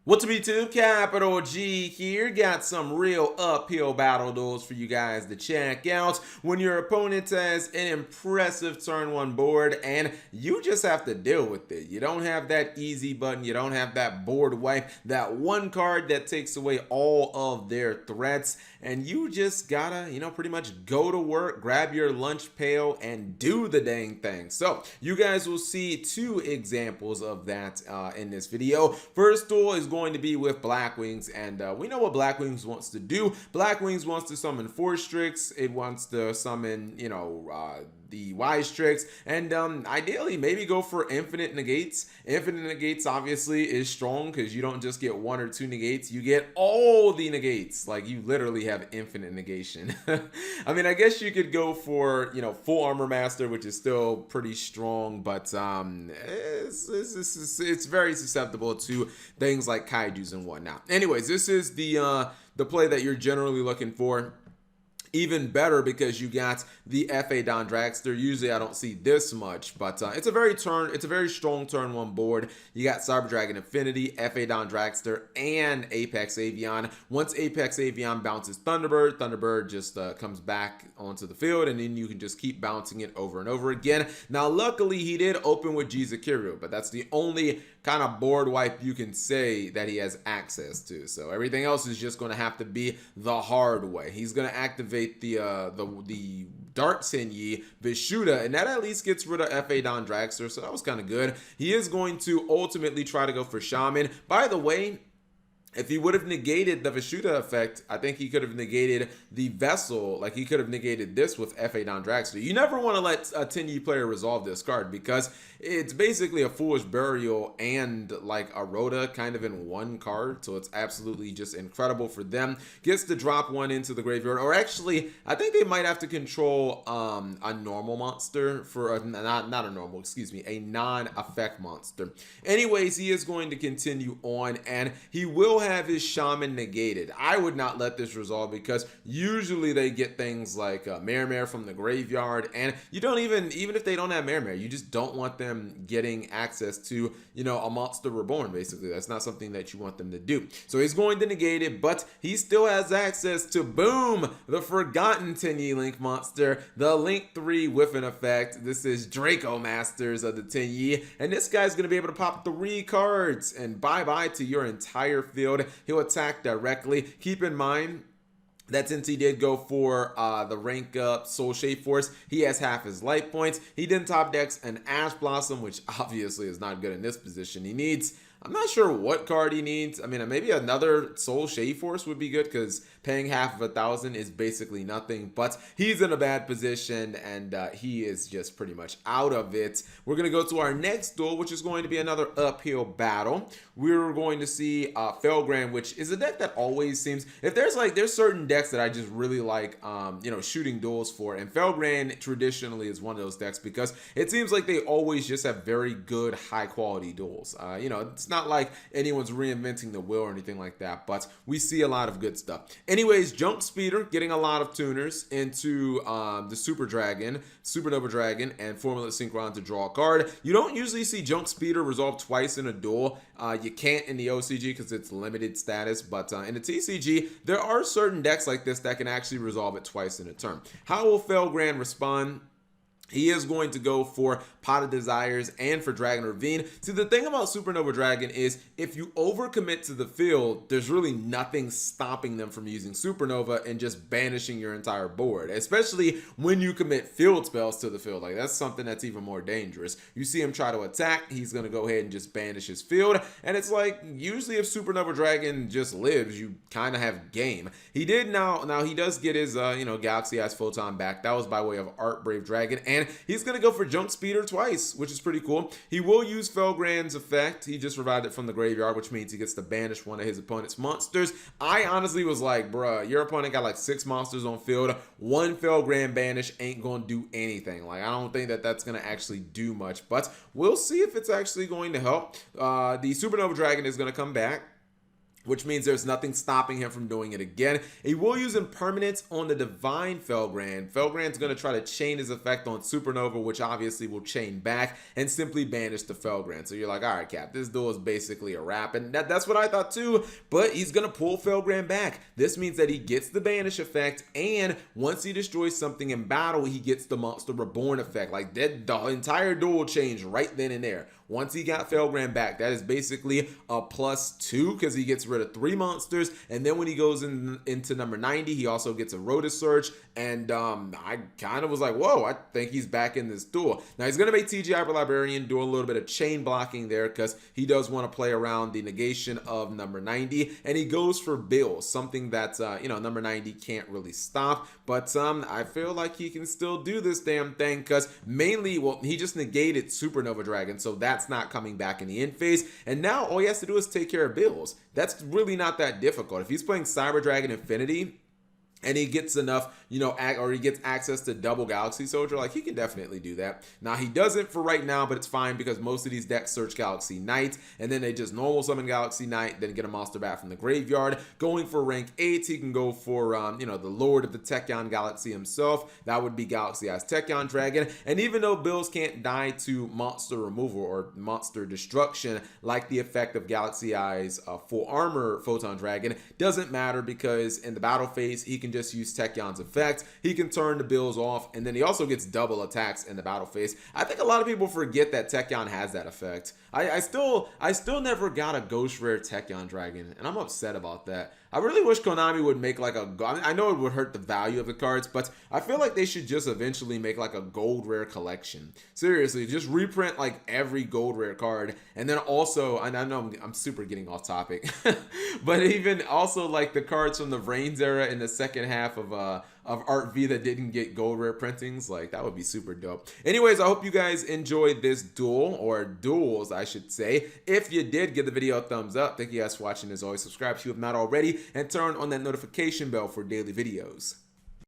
What's up YouTube, Capital G here. Got some real uphill battle duels for you guys to check out when your opponent has an impressive turn one board and you just have to deal with it. You don't have that easy button, you don't have that board wipe, that one card that takes away all of their threats, and you just gotta, pretty much go to work, grab your lunch pail, and do the dang thing. So you guys will see two examples of that in this video. First duel is going to be with Blackwings, and we know what Blackwings wants to do. Blackwings wants to summon 4 Strix. It wants to summon, the Wise Tricks, and ideally maybe go for infinite negates. Infinite negates obviously is strong because you don't just get 1 or 2 negates, you get all the negates. Like, you literally have infinite negation. I mean, I guess you could go for, full Armor Master, which is still pretty strong, but it's very susceptible to things like kaijus and whatnot. Anyways, this is the play that you're generally looking for. Even better because you got the FA Don Dragster. Usually I don't see this much, but it's a very strong turn one board. You got Cyber Dragon Infinity, FA Don Dragster, and Apex Avian. Once Apex Avian bounces Thunderbird, Thunderbird just comes back onto the field, and then you can just keep bouncing it over and over again. Now, luckily, he did open with Jizukiru, but that's the only kind of board wipe you can say that he has access to. So everything else is just going to have to be the hard way. He's going to activate the Dark Tenyi Vishuda, and that at least gets rid of FA Don Dragster, so that was kind of good. He is going to ultimately try to go for Shaman. By the way, if he would have negated the Vishuda effect, I think he could have negated the Vessel. Like, he could have negated this with FA Don Dragster. You never want to let a Tenyi player resolve this card because it's basically a Foolish Burial and like a Rhoda kind of in one card. So it's absolutely just incredible for them. Gets to drop one into the graveyard. Or actually, I think they might have to control a normal monster for a, not a normal, excuse me, a non-effect monster. Anyways, he is going to continue on, and he will have his Shaman negated. I would not let this resolve because usually they get things like Mare from the graveyard, and you don't even if they don't have Mare, you just don't want them getting access to, a monster reborn. Basically, that's not something that you want them to do. So he's going to negate it, but he still has access to, boom, the Forgotten Tenyi Link monster, the Link 3 with an effect. This is Draco Masters of the Tenyi, and this guy's going to be able to pop 3 cards, and bye-bye to your entire field. He'll attack directly. Keep in mind that since he did go for the rank up Soul Shade Force, he has half his life points. He didn't top decks an Ash Blossom, which obviously is not good in this position. He needs, I'm not sure what card he needs. I mean, maybe another Soul Shade Force would be good because paying half of 1,000 is basically nothing, but he's in a bad position, and he is just pretty much out of it. We're going to go to our next duel, which is going to be another uphill battle. We're going to see Felgrand, which is a deck that always seems, if there's certain decks that I just really like, shooting duels for, and Felgrand traditionally is one of those decks because it seems like they always just have very good, high-quality duels. It's not like anyone's reinventing the wheel or anything like that, but we see a lot of good stuff. Anyways, Jump Speeder getting a lot of tuners into the Supernova Dragon, and Formula Synchron to draw a card. You don't usually see Jump Speeder resolve twice in a duel. You can't in the OCG because it's limited status, but in the TCG, there are certain decks like this that can actually resolve it twice in a turn. How will Felgrand respond? He is going to go for Pot of Desires and for Dragon Ravine. See, the thing about Supernova Dragon is if you overcommit to the field, there's really nothing stopping them from using Supernova and just banishing your entire board, especially when you commit field spells to the field. Like, that's something that's even more dangerous. You see him try to attack, he's going to go ahead and just banish his field, and it's like, usually if Supernova Dragon just lives, you kind of have game. He did now he does get his, Galaxy Eyes Photon back. That was by way of Art Brave Dragon, and he's going to go for Jump Speeder twice, which is pretty cool. He will use Felgrand's effect. He just revived it from the graveyard, which means he gets to banish one of his opponent's monsters. I honestly was like, bruh, your opponent got like 6 monsters on field. 1 Felgrand banish ain't going to do anything. Like, I don't think that that's going to actually do much, but we'll see if it's actually going to help. The Supernova Dragon is going to come back. which means there's nothing stopping him from doing it again. He will use Impermanence on the Divine Felgrand. Felgrand's going to try to chain his effect on Supernova, which obviously will chain back and simply banish the Felgrand. So you're like, all right, Cap, this duel is basically a wrap. And that's what I thought too, but he's going to pull Felgrand back. This means that he gets the banish effect, and once he destroys something in battle, he gets the Monster Reborn effect. Like, that, the entire duel changed right then and there. Once he got Felgrand back, that is basically a +2 because he gets rid of 3 monsters. And then when he goes into number 90, he also gets a Rhoda Search. And I kind of was like, whoa, I think he's back in this duel. Now, he's going to make TG Hyper Librarian do a little bit of chain blocking there because he does want to play around the negation of number 90. And he goes for Bill, something that, number 90 can't really stop. But I feel like he can still do this damn thing because mainly, well, he just negated Supernova Dragon. So that's not coming back in the end phase, and now all he has to do is take care of Bills. That's really not that difficult. If he's playing Cyber Dragon Infinity and he gets enough, or he gets access to double Galaxy Soldier, like, he can definitely do that. Now, he doesn't for right now, but it's fine because most of these decks search Galaxy Knight, and then they just normal summon Galaxy Knight, then get a monster back from the graveyard. Going for rank 8, he can go for, the Lord of the Tachyon Galaxy himself. That would be Galaxy Eyes Tachyon Dragon. And even though Bills can't die to monster removal or monster destruction, like the effect of Galaxy Eyes Full Armor Photon Dragon, doesn't matter because in the battle phase, he can just use Tachyon's effect. He can turn the Bills off, and then he also gets double attacks in the battle phase. I think a lot of people forget that Tachyon has that effect. I still never got a Ghost Rare Tachyon Dragon, and I'm upset about that. I really wish Konami would make like I know it would hurt the value of the cards, but I feel like they should just eventually make like a gold rare collection. Seriously, just reprint like every gold rare card. And then also, and I know I'm super getting off topic, but even also like the cards from the Vrains era in the second half of Art V that didn't get gold rare printings, like that would be super dope. Anyways, I hope you guys enjoyed this duel, or duels I should say. If you did, give the video a thumbs up. Thank you guys for watching. As always, subscribe if you have not already, and turn on that notification bell for daily videos.